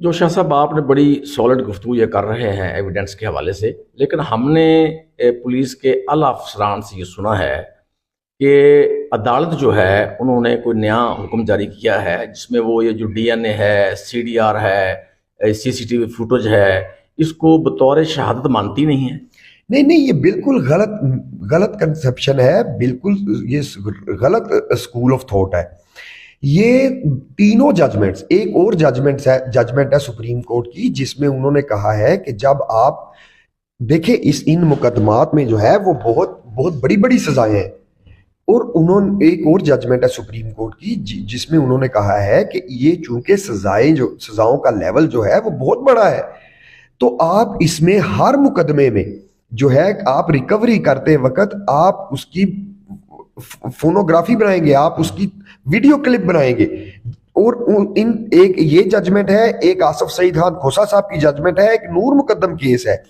Josiah साहब, आपने बड़ी सॉलिड गुफ्तगू ये कर रहे हैं एविडेंस के हवाले से, लेकिन हमने पुलिस के आला अफसरान से ये सुना है कि अदालत जो है उन्होंने कोई नया हुक्म जारी किया है जिसमें वो ये जो डीएनए है, सीडीआर है, सीसीटीवी फुटेज है, इसको बतौर शहादत मानती नहीं है। नहीं नहीं, ये बिल्कुल गलत गलत कंसेप्शन है। बिल्कुल ये गलत स्कूल ऑफ थॉट है। ये तीनों जजमेंट्स, एक और जजमेंट है सुप्रीम कोर्ट की, जिसमें उन्होंने कहा है कि जब आप देखें इस इन मुकदमात में जो है वो बहुत बहुत बड़ी बड़ी सजाएं हैं। और उन्होंने एक और जजमेंट है सुप्रीम कोर्ट की जिसमें उन्होंने कहा है कि ये चूंकि सजाओं का लेवल जो है वो बहुत बड़ा है, तो आप इसमें हर मुकदमे में जो है आप रिकवरी करते वक्त आप उसकी फोनोग्राफी बनाएंगे, आप उसकी वीडियो क्लिप बनाएंगे। और इन एक ये जजमेंट है, एक आसफ सईद खान खोसा साहब की जजमेंट है, एक नूर मुकद्दम केस है।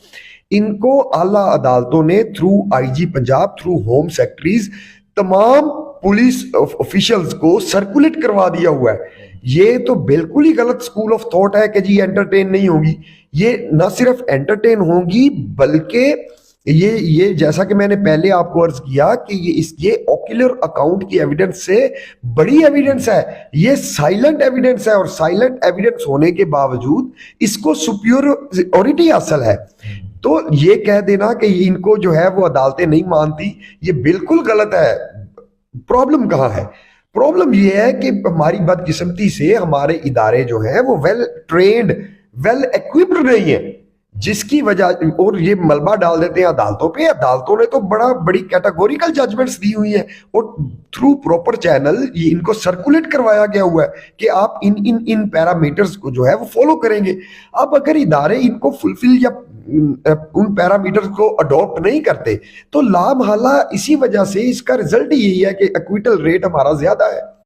इनको आला अदालतों ने through IG Punjab, through whom secretaries, तमाम पुलिस ऑफिशियल्स को सर्कुलेट करवा दिया हुआ है। ये तो बिल्कुल ही गलत स्कूल ऑफ थॉट है कि जी एंटरटेन नहीं होगी। ये ना सिर्फ एंटरटेन होगी बल्कि ये जैसा कि मैंने पहले आपको अर्ज किया कि ये ऑक्यूलर अकाउंट की एविडेंस से बड़ी एविडेंस है। ये साइलेंट एविडेंस है, और साइलेंट एविडेंस होने के बावजूद इसको सुपियोरिटी हासिल है। तो ये कह देना कि इनको जो है वो अदालतें नहीं मानती, ये बिल्कुल गलत है। प्रॉब्लम कहाँ है? प्रॉब्लम ये है कि हमारी बदकिस्मती से हमारे इदारे जो हैं वो वेल ट्रेन्ड, वेल इक्विप्ड नहीं है, जिसकी वजह, और ये मलबा डाल देते हैं अदालतों पे। अदालतों ने तो बड़ी कैटेगोरिकल जजमेंट्स दी हुई हैं, और थ्रू प्रॉपर चैनल ये इनको सर्कुलेट करवाया गया हुआ है कि आप इन इन इन पैरामीटर्स को जो है वो फॉलो करेंगे। अब अगर इदारे इनको फुलफिल या उन पैरामीटर्स को अडॉप्ट नहीं करते तो लामहला इसी वजह से इसका रिजल्ट यही है कि एक्विटल रेट हमारा ज्यादा है।